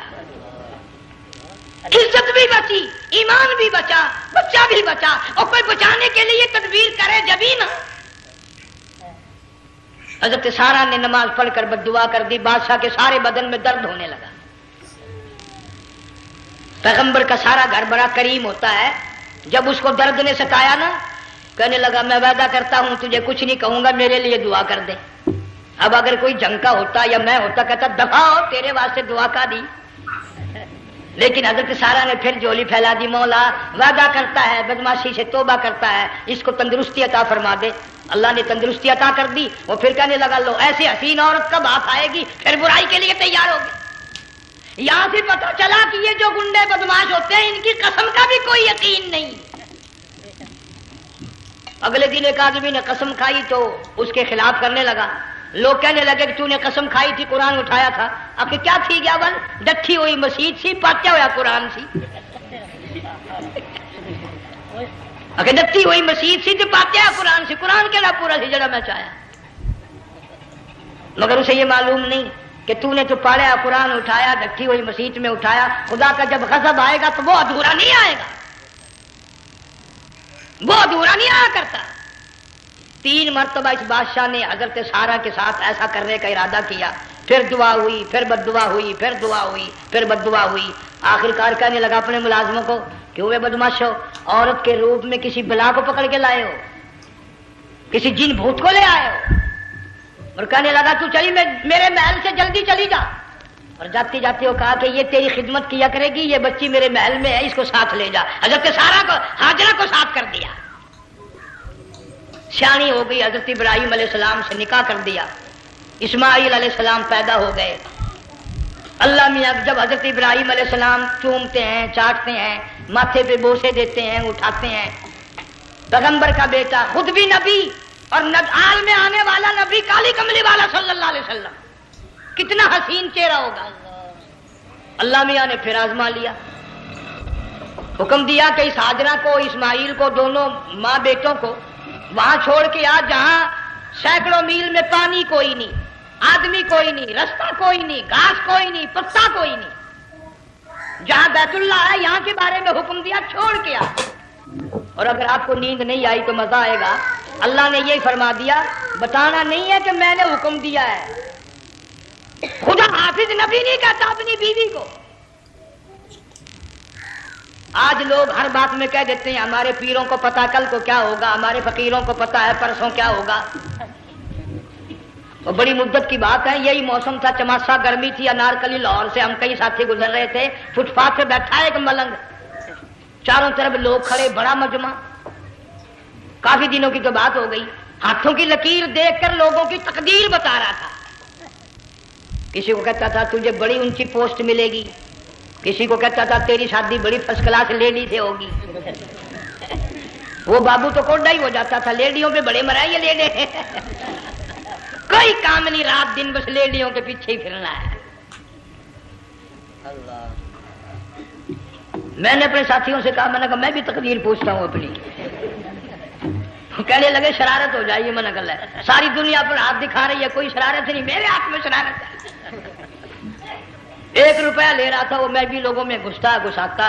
عزت بھی بچی، ایمان بھی بچا، بچہ بھی بچا، اور کوئی بچانے کے لیے تدبیر کرے جبھی نا۔ حضرت سارہ نے نماز پڑھ کر بددعا کر دی، بادشاہ کے سارے بدن میں درد ہونے لگا۔ پیغمبر کا سارا گھر بڑا کریم ہوتا ہے، جب اس کو درد نے ستایا نا کہنے لگا میں وعدہ کرتا ہوں تجھے کچھ نہیں کہوں گا، میرے لیے دعا کر دے۔ اب اگر کوئی جنگ کا ہوتا یا میں ہوتا کہتا دفع ہو تیرے واسطے دعا کا دی، لیکن حضرت سارہ نے پھر جولی پھیلا دی، مولا وعدہ کرتا ہے بدماشی سے توبہ کرتا ہے، اس کو تندرستی عطا فرما دے۔ اللہ نے تندرستی عطا کر دی۔ وہ پھر کہنے لگا لو ایسی حسین عورت کب ہاتھ آئے گی، پھر برائی کے لیے تیار ہوگی۔ یہاں سے پتہ چلا کہ یہ جو گنڈے بدماش ہوتے ہیں ان کی قسم کا بھی کوئی یقین نہیں۔ اگلے دن ایک آدمی نے قسم کھائی تو اس کے خلاف کرنے لگا۔ لوگ کہنے لگے کہ تو نے قسم کھائی تھی، قرآن اٹھایا تھا، آخر کیا تھی گیا بل ڈٹھی ہوئی مسجد سی، پاٹیا ہوا قرآن سی۔ اگر ڈٹھی ہوئی مسجد سی تو پاٹیا قرآن سی، قرآن کے لا پورا سی جڑا میں چاہیا، مگر اسے یہ معلوم نہیں کہ تو نے تو پڑھا قرآن اٹھایا، ڈٹھی ہوئی مسجد میں اٹھایا، خدا کا جب غضب آئے گا تو وہ ادھورا نہیں آئے گا، وہ ادھورا نہیں آیا کرتا۔ 3 مرتبہ اس بادشاہ نے حضرت سارہ کے ساتھ ایسا کرنے کا ارادہ کیا، پھر دعا ہوئی، پھر بد دعا ہوئی، پھر دعا ہوئی، پھر بد دعا ہوئی۔ آخر کار کہنے لگا اپنے ملازموں کو کہ ہوئے بدماشو، عورت کے روپ میں کسی بلا کو پکڑ کے لائے ہو، کسی جن بھوت کو لے آئے ہو، اور کہنے لگا تو چلی میرے محل سے جلدی چلی جا، اور جاتی جاتی وہ کہا کہ یہ تیری خدمت کیا کرے گی، یہ بچی میرے محل میں ہے، اس کو ساتھ لے جا۔ حضرت سارہ کو ہاجرہ کو ساتھ کر دیا، سیانی ہو گئی، حضرت ابراہیم علیہ السلام سے نکاح کر دیا، اسماعیل علیہ السلام پیدا ہو گئے۔ اللہ میاں جب حضرت ابراہیم علیہ السلام چومتے ہیں، چاٹتے ہیں، ماتھے پہ بوسے دیتے ہیں، اٹھاتے ہیں، پیغمبر کا بیٹا خود بھی نبی اور آل میں آنے والا نبی کالی کملی والا صلی اللہ علیہ وسلم، کتنا حسین چہرہ ہوگا۔ اللہ میاں نے پھر آزما لیا، حکم دیا کہ اس ہاجرہ کو اسماعیل کو دونوں ماں بیٹوں کو وہاں چھوڑ کے آ جہاں سینکڑوں میل میں پانی کوئی نہیں، آدمی کوئی نہیں، رستہ کوئی نہیں، گھاس کوئی نہیں، پتا کوئی نہیں، جہاں بیت اللہ ہے یہاں کے بارے میں حکم دیا چھوڑ کے آ۔ اور اگر آپ کو نیند نہیں آئی تو مزہ آئے گا، اللہ نے یہ فرما دیا بتانا نہیں ہے کہ میں نے حکم دیا ہے، خدا حافظ نبی نہیں کہتا اپنی بیوی کو۔ آج لوگ ہر بات میں کہہ دیتے ہیں ہمارے پیروں کو پتا کل کو کیا ہوگا، ہمارے فقیروں کو پتا ہے پرسوں کیا ہوگا۔ اور بڑی مدت کی بات ہے، یہی موسم تھا، چماسا گرمی تھی، انارکلی لاہور سے ہم کئی ساتھی گزر رہے تھے، فٹ پاتھ پہ بیٹھا ہے ایک ملنگ، چاروں طرف لوگ کھڑے، بڑا مجمع، کافی دنوں کی تو بات ہو گئی، ہاتھوں کی لکیر دیکھ کر لوگوں کی تقدیر بتا رہا تھا۔ کسی کو کہتا تھا تجھے بڑی اونچی پوسٹ ملے گی، کسی کو کہتا تھا تیری شادی بڑی فرسٹ کلاس لیڈی سے ہوگی۔ وہ بابو تو کوڈا ہی ہو جاتا تھا، لیڈیوں پہ بڑے مرائے یہ لیڈے کوئی کام نہیں، رات دن بس لیڈیوں کے پیچھے ہی پھرنا ہے۔ میں نے اپنے ساتھیوں سے کہا، میں نے کہا میں بھی تقدیر پوچھتا ہوں اپنی۔ کہنے لگے شرارت ہو جائے، یہ منع کر ہے، ساری دنیا پر ہاتھ دکھا رہی ہے، کوئی شرارت نہیں، میرے ہاتھ میں شرارت ہے۔ 1 روپیہ لے رہا تھا وہ، میں بھی لوگوں میں گھستا گھساتا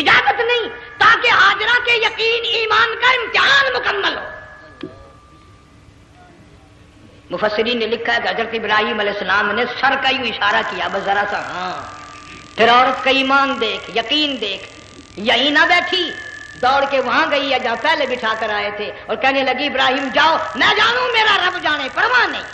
اجازت نہیں، تاکہ حاجرہ کے یقین ایمان کا امتحان مکمل ہو۔ مفسرین نے لکھا ہے کہ حضرت ابراہیم علیہ السلام نے سر کا یوں اشارہ کیا، بس ذرا سا، ہاں، پھر عورت کا ایمان دیکھ، یقین دیکھ، یہی نہ بیٹھی، دوڑ کے وہاں گئی ہے جہاں پہلے بٹھا کر آئے تھے، اور کہنے لگی ابراہیم جاؤ، میں جانوں میرا رب جانے، پرواہ نہیں۔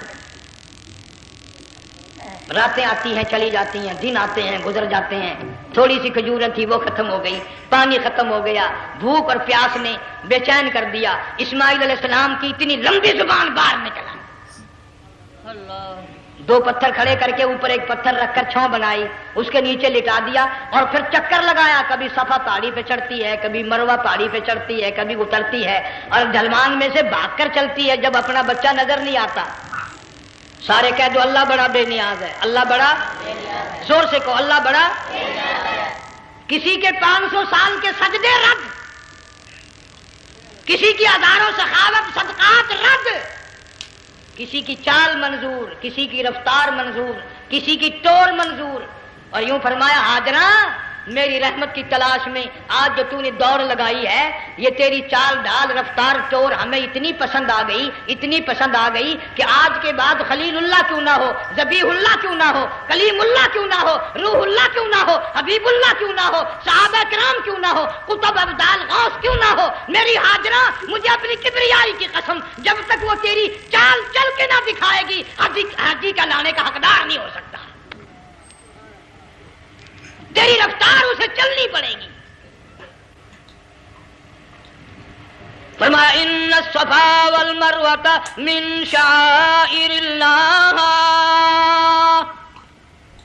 راتیں آتی ہیں چلی جاتی ہیں، دن آتے ہیں گزر جاتے ہیں، تھوڑی سی کھجوریں تھی وہ ختم ہو گئی، پانی ختم ہو گیا، بھوک اور پیاس نے بے چین کر دیا۔ اسماعیل علیہ السلام کی اتنی لمبی زبان باہر نکلا، دو پتھر کھڑے کر کے اوپر ایک پتھر رکھ کر چھاؤں بنائی، اس کے نیچے لٹا دیا، اور پھر چکر لگایا، کبھی صفا پہاڑی پہ چڑھتی ہے، کبھی مروہ پہاڑی پہ چڑھتی ہے، کبھی اترتی ہے، اور ڈھلوان میں سے بھاگ کر چلتی ہے جب اپنا بچہ نظر نہیں آتا۔ سارے کہہ دو اللہ بڑا بے نیاز ہے، اللہ بڑا، زور سے کہو اللہ بڑا۔ کسی کے 500 سال کے سجدے رد، کسی کی ہزاروں سخاوت صدقات رد، کسی کی چال منظور، کسی کی رفتار منظور، کسی کی ٹور منظور، اور یوں فرمایا حاجرہ میری رحمت کی تلاش میں آج جو تو نے دوڑ لگائی ہے، یہ تیری چال ڈال رفتار ٹور ہمیں اتنی پسند آ گئی، اتنی پسند آ گئی کہ آج کے بعد خلیل اللہ کیوں نہ ہو، ذبیح اللہ کیوں نہ ہو، کلیم اللہ کیوں نہ ہو، روح اللہ کیوں نہ ہو، حبیب اللہ کیوں نہ ہو، صحابہ کرام کیوں نہ ہو، قطب ابدال غوث کیوں نہ ہو، میری حاجرہ مجھے اپنی کبریائی کی قسم جب تک وہ تیری چال چل کے نہ دکھائے گی حاجی کا لانے کا حقدار نہیں ہو سکتا، تیری رفتار اسے چلنی پڑے گی۔ فرمایا ان الصفا والمروۃ من شعائر اللہ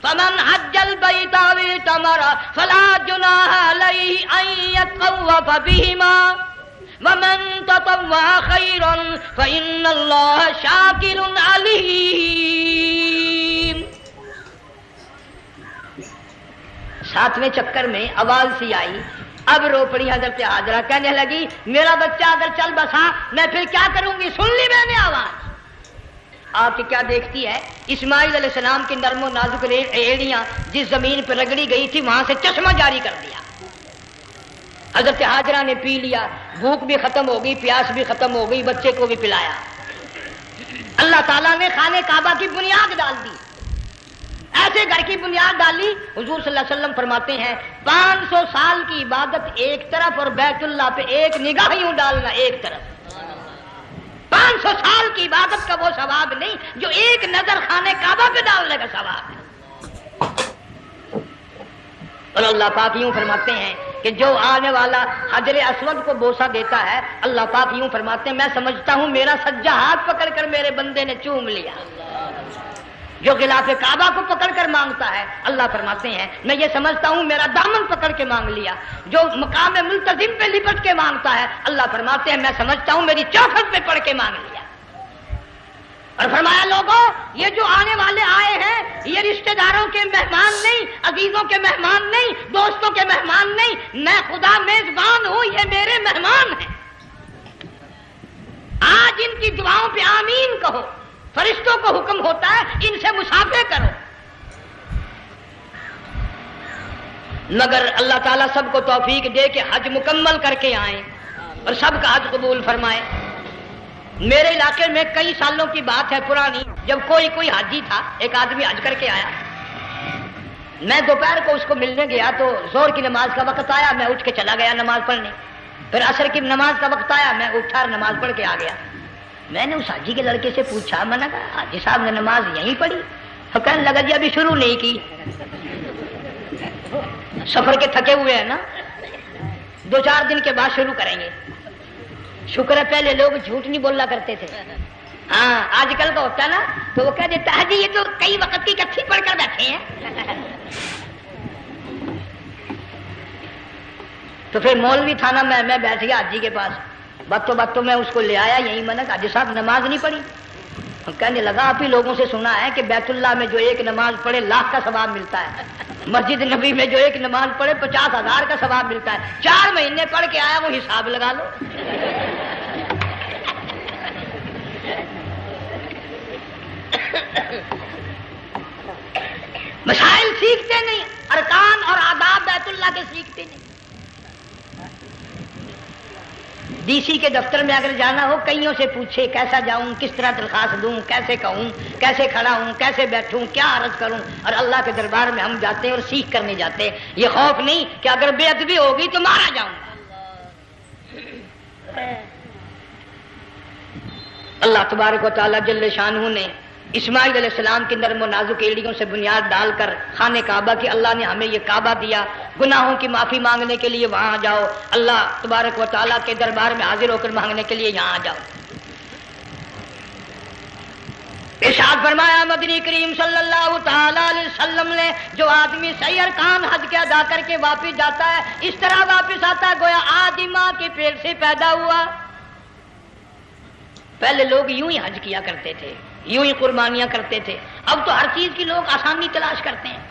فمن حج البیت او اعتمر فلا جناح علیہ ان یطوف بہما ومن تطوع خیرا فإن اللہ شاکر علیم۔ 7ویں چکر میں آواز سی آئی، اب رو پڑی حضرت حاجرہ، کہنے لگی میرا بچہ اگر چل بسا میں پھر کیا کروں گی، سن لی میں نے آواز۔ آپ کی کیا دیکھتی ہے، اسماعیل علیہ السلام کی نرم و نازک ایڑیاں جس زمین پہ رگڑی گئی تھی وہاں سے چشمہ جاری کر دیا۔ حضرت حاجرہ نے پی لیا، بھوک بھی ختم ہو گئی، پیاس بھی ختم ہو گئی، بچے کو بھی پلایا۔ اللہ تعالیٰ نے خانہ کعبہ کی بنیاد ڈال دی، ایسے گھر کی بنیاد ڈالی، حضور صلی اللہ علیہ وسلم فرماتے ہیں 500 سال کی عبادت ایک طرف اور بیت اللہ پہ ایک نگاہ یوں ڈالنا ایک طرف۔ 500 سال کی عبادت کا وہ ثواب نہیں جو ایک نظر خانہ کعبہ پہ ڈالنے کا ثواب ہے۔ اور اللہ پاک یوں فرماتے ہیں کہ جو آنے والا حجر اسود کو بوسہ دیتا ہے، اللہ پاک یوں فرماتے ہیں میں سمجھتا ہوں میرا سجا ہاتھ پکڑ کر میرے بندے نے چوم لیا۔ جو غلاف کعبہ کو پکڑ کر مانگتا ہے، اللہ فرماتے ہیں میں یہ سمجھتا ہوں میرا دامن پکڑ کے مانگ لیا۔ جو مقام ملتزم پہ لپٹ کے مانگتا ہے، اللہ فرماتے ہیں میں سمجھتا ہوں میری چوکھٹ پہ پڑ کے مانگ لیا۔ اور فرمایا لوگوں یہ جو آنے والے آئے ہیں یہ رشتہ داروں کے مہمان نہیں، عزیزوں کے مہمان نہیں، دوستوں کے مہمان نہیں، میں خدا میزبان ہوں، یہ میرے مہمان ہیں۔ آج ان کی دعاؤں پہ آمین کہو، فرشتوں کو حکم ہوتا ہے ان سے مصافحہ کرو۔ مگر اللہ تعالیٰ سب کو توفیق دے کہ حج مکمل کر کے آئیں اور سب کا حج قبول فرمائے۔ میرے علاقے میں کئی سالوں کی بات ہے پرانی، جب کوئی حاجی تھا، ایک آدمی حج کر کے آیا، میں دوپہر کو اس کو ملنے گیا تو ظہر کی نماز کا وقت آیا، میں اٹھ کے چلا گیا نماز پڑھنے، پھر عصر کی نماز کا وقت آیا، میں اٹھا اور نماز پڑھ کے آ گیا۔ میں نے اس حاجی کے لڑکے سے پوچھا، میں نے کہا حاجی صاحب نے نماز یہیں پڑھی؟ تو کہنے لگا جی ابھی شروع نہیں کی، سفر کے تھکے ہوئے ہیں نا، 2-4 دن کے بعد شروع کریں گے۔ شکر ہے پہلے لوگ جھوٹ نہیں بولا کرتے تھے، ہاں آج کل کا ہوتا ہے نا تو وہ کہہ دیتا ہے جی یہ تو کئی وقت کی کچھی پڑھ کر بیٹھے ہیں۔ تو پھر مولوی تھا نا، میں بیٹھ گیا حاجی کے پاس، باتوں میں اس کو لے آیا، یہی میں نے کہا حاجی صاحب نماز نہیں پڑھی؟ کہنے لگا آپ ہی لوگوں سے سنا ہے کہ بیت اللہ میں جو ایک نماز پڑھے 1,00,000 کا ثواب ملتا ہے، مسجد نبی میں جو ایک نماز پڑھے 50,000 کا ثواب ملتا ہے، 4 مہینے پڑھ کے آیا، وہ حساب لگا لو۔ مسائل سیکھتے نہیں، ارکان اور آداب بیت اللہ کے سیکھتے نہیں۔ ڈی سی کے دفتر میں اگر جانا ہو کئیوں سے پوچھے کیسا جاؤں، کس طرح درخواست دوں، کیسے کہوں، کیسے کھڑا ہوں، کیسے بیٹھوں، کیا عرض کروں، اور اللہ کے دربار میں ہم جاتے ہیں اور سیکھ کرنے جاتے ہیں۔ یہ خوف نہیں کہ اگر بے ادبی ہوگی تو مارا جاؤں گا۔ اللہ تبارک و تعالیٰ جل شانہ نے اسماعیل علیہ السلام کی نرم و نازک ایڑیوں سے بنیاد ڈال کر خانہ کعبہ کی اللہ نے ہمیں یہ کعبہ دیا، گناہوں کی معافی مانگنے کے لیے وہاں جاؤ، اللہ تبارک و تعالیٰ کے دربار میں حاضر ہو کر مانگنے کے لیے یہاں جاؤ۔ ارشاد فرمایا مدنی کریم صلی اللہ تعالی علیہ وسلم نے، جو آدمی صحیح ارکان حج کے ادا کر کے واپس جاتا ہے اس طرح واپس آتا ہے گویا آدھی ماں کے پیٹ سے پیدا ہوا۔ پہلے لوگ یوں ہی حج کیا کرتے تھے، یوں ہی قربانیاں کرتے تھے، اب تو ہر چیز کی لوگ آسانی تلاش کرتے ہیں۔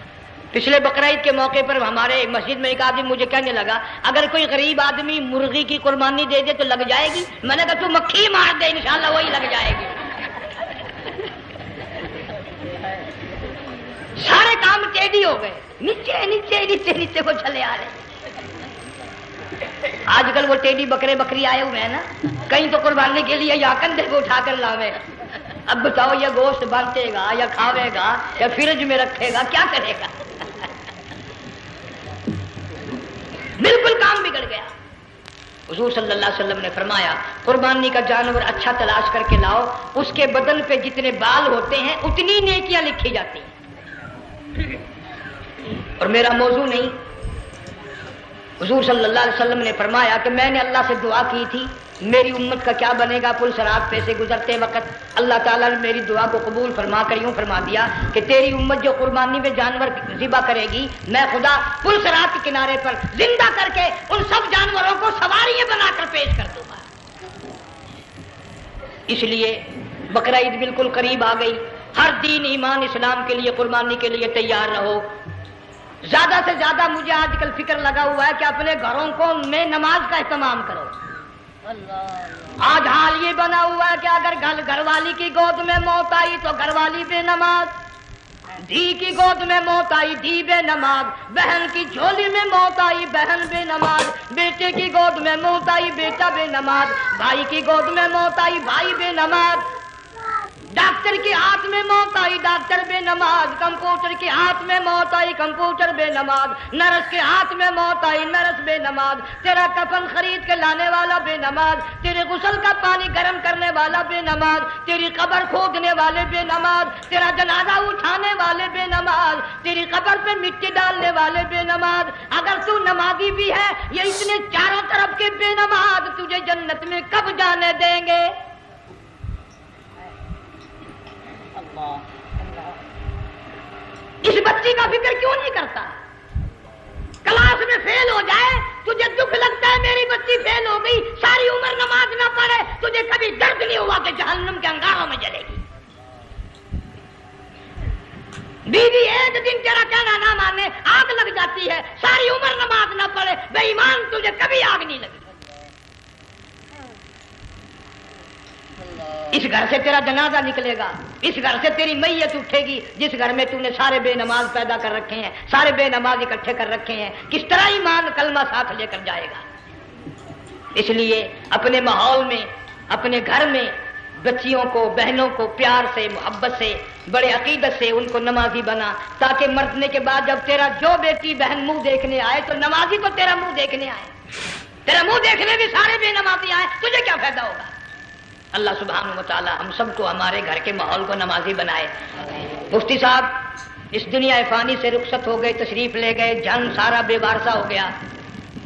پچھلے بقرعید کے موقع پر ہمارے مسجد میں ایک آدمی مجھے کہنے لگا اگر کوئی غریب آدمی مرغی کی قربانی دے دے تو لگ جائے گی؟ میں نے کہا تو مکھی مار دے انشاءاللہ وہی لگ جائے گی۔ سارے کام ٹیڑھی ہو گئے، نیچے نیچے نیچے نیچے کو چلے آ رہے ہیں۔ آج کل وہ ٹیڑھی بکرے بکری آئے ہوئے ہیں نا، کہیں تو قربانی کے لیے یا کندھے کو اٹھا کر لاوے۔ اب بتاؤ یہ گوشت بانٹے گا یا کھاوے گا یا فریج میں رکھے گا، کیا کرے گا؟ بالکل کام بگڑ گیا۔ حضور صلی اللہ علیہ وسلم نے فرمایا قربانی کا جانور اچھا تلاش کر کے لاؤ، اس کے بدن پہ جتنے بال ہوتے ہیں اتنی نیکیاں لکھی جاتی ہیں۔ اور میرا موضوع نہیں، حضور صلی اللہ علیہ وسلم نے فرمایا کہ میں نے اللہ سے دعا کی تھی میری امت کا کیا بنے گا۔ پل صراط پہ سے گزرتے وقت اللہ تعالیٰ نے میری دعا کو قبول فرما کر یوں فرما دیا کہ تیری امت جو قربانی میں جانور ذبح کرے گی میں خدا پل صراط کے کنارے پر زندہ کر کے ان سب جانوروں کو سواریاں بنا کر پیش کر دوں گا۔ اس لیے بقرعید بالکل قریب آ گئی۔ ہر دین ایمان اسلام کے لیے قربانی کے لیے تیار رہو۔ زیادہ سے زیادہ مجھے آج کل فکر لگا ہوا ہے کہ اپنے گھروں کو میں نماز کا اہتمام کرو۔ آج حال یہ بنا ہوا ہے کہ اگر گھر والی کی گود میں موت آئی تو گھر والی بے نماز، دھی کی گود میں موت آئی دھی بے نماز، بہن کی جھولی میں موت آئی بہن بے نماز، بیٹے کی گود میں موت آئی بیٹا بے نماز، بھائی کی گود میں موت آئی بھائی بے نماز، ڈاکٹر کے ہاتھ میں موت آئی ڈاکٹر بے نماز، کمپیوٹر کے ہاتھ میں موت آئی کمپیوٹر بے نماز، نرس کے ہاتھ میں موت آئی نرس بے نماز، تیرا کفن خرید کے لانے والا بے نماز، تیرے غسل کا پانی گرم کرنے والا بے نماز، تیری قبر کھودنے والے بے نماز، تیرا جنازہ اٹھانے والے بے نماز، تیری قبر پہ مٹی ڈالنے والے بے نماز۔ اگر تو نمازی بھی ہے یہ اتنے چاروں طرف کے بے نماز تجھے جنت میں کب جانے دیں گے؟ اس بچی کا فکر کیوں نہیں کرتا؟ کلاس میں فیل ہو جائے تجھے دکھ لگتا ہے میری بچی فیل ہو گئی، ساری عمر نماز نہ پڑھے تجھے کبھی درد نہیں ہوا کہ جہنم کے انگاروں میں جلے گی؟ بیوی ایک دن تیرا کہنا نہ مانے آگ لگ جاتی ہے، ساری عمر نماز نہ پڑھے بے ایمان تجھے کبھی آگ نہیں لگی۔ اس گھر سے تیرا جنازہ نکلے گا، اس گھر سے تیری میت اٹھے گی جس گھر میں تو نے سارے بے نماز پیدا کر رکھے ہیں، سارے بے نماز اکٹھے کر رکھے ہیں، کس طرح ایمان کلمہ ساتھ لے کر جائے گا؟ اس لیے اپنے ماحول میں اپنے گھر میں بچیوں کو بہنوں کو پیار سے محبت سے بڑے عقیدت سے ان کو نمازی بنا، تاکہ مرنے کے بعد جب تیرا جو بیٹی بہن منہ دیکھنے آئے تو نمازی تو تیرا منہ دیکھنے آئے، تیرا منہ دیکھنے بھی سارے بے نمازی آئے، تجھے کیا فائدہ ہوگا؟ اللہ سبحانہ و تعالی ہم سب کو ہمارے گھر کے ماحول کو نمازی بنائے۔ مفتی صاحب اس دنیا فانی سے رخصت ہو گئے، تشریف لے گئے، جنگ سارا بے وارثہ ہو گیا۔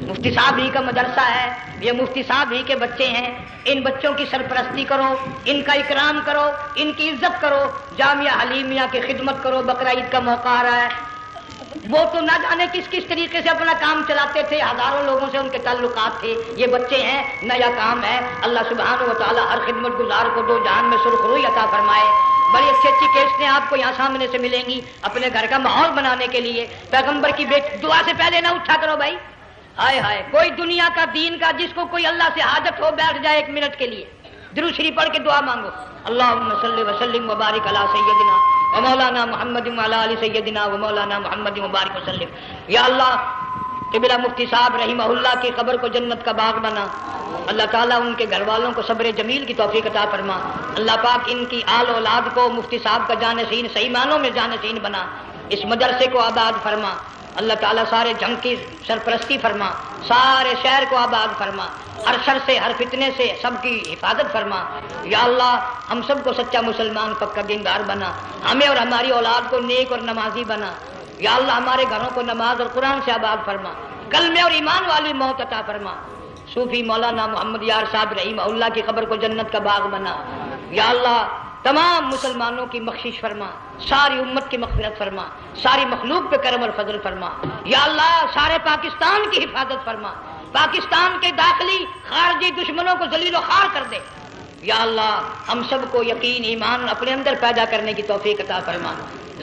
مفتی صاحب ہی کا مدرسہ ہے، یہ مفتی صاحب ہی کے بچے ہیں، ان بچوں کی سرپرستی کرو، ان کا اکرام کرو، ان کی عزت کرو، جامعہ حلیمیہ کی خدمت کرو۔ بقرعید کا موقع آ رہا ہے، وہ تو نہ جانے کس کس طریقے سے اپنا کام چلاتے تھے، ہزاروں لوگوں سے ان کے تعلقات تھے، یہ بچے ہیں نیا کام ہے۔ اللہ سبحانہ و تعالی ہر خدمت گزار کو دو جہان میں سرخ روئی عطا فرمائے۔ بڑی اچھی اچھی کیسٹیں آپ کو یہاں سامنے سے ملیں گی اپنے گھر کا ماحول بنانے کے لیے۔ پیغمبر کی دعا سے پہلے نہ اٹھا کرو بھائی، ہائے ہائے کوئی دنیا کا دین کا جس کو کوئی اللہ سے حاجت ہو بیٹھ جائے ایک منٹ کے لیے درود شریف پڑھ کے دعا مانگو۔ اللہم صلی وسلم وبارک علی سیدنا و مولانا محمد وعلی آل سیدنا و مولانا محمد وبارک وسلم۔ یا اللہ قبلہ مفتی صاحب رحمہ اللہ کی قبر کو جنت کا باغ بنا. اللہ تعالیٰ ان کے گھر والوں کو صبر جمیل کی توفیق عطا فرما. اللہ پاک ان کی آل اولاد کو مفتی صاحب کا جانشین صحیح معنوں میں جانشین بنا. اس مدرسے کو آباد فرما. اللہ تعالیٰ سارے جنگ کی سرپرستی فرما. سارے شہر کو آباد فرما. ہر شر سے ہر فتنے سے سب کی حفاظت فرما. یا اللہ ہم سب کو سچا مسلمان پکا دیندار بنا. ہمیں اور ہماری اولاد کو نیک اور نمازی بنا. یا اللہ ہمارے گھروں کو نماز اور قرآن سے آباد فرما. کلمے اور ایمان والی موت عطا فرما. صوفی مولانا محمد یار صاحب رحمہ اللہ کی قبر کو جنت کا باغ بنا. یا اللہ تمام مسلمانوں کی بخشش فرما. ساری امت کی مغفرت فرما. ساری مخلوق پہ کرم اور فضل فرما. یا اللہ سارے پاکستان کی حفاظت فرما. پاکستان کے داخلی خارجی دشمنوں کو ذلیل و خوار کر دے. یا اللہ ہم سب کو یقین ایمان اپنے اندر پیدا کرنے کی توفیق عطا فرما.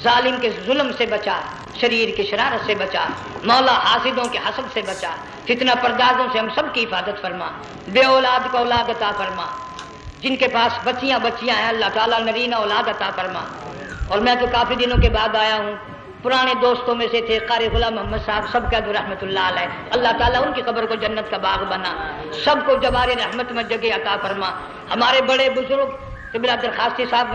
ظالم کے ظلم سے بچا. شریر کی شرارت سے بچا. مولا حاسدوں کے حسد سے بچا. فتنہ پردازوں سے ہم سب کی حفاظت فرما. بے اولاد کو اولاد عطا فرما. جن کے پاس بچیاں ہیں اللہ تعالیٰ نرینہ اولاد عطا فرما. اور میں تو کافی دنوں کے بعد آیا ہوں. پرانے دوستوں میں سے تھے قاری غلام محمد صاحب سب کا رحمۃ اللہ علیہ. اللہ تعالیٰ ان کی قبر کو جنت کا باغ بنا. سب کو جوار رحمت میں جگہ عطا فرما. ہمارے بڑے بزرگ قبلہ درخواستی صاحب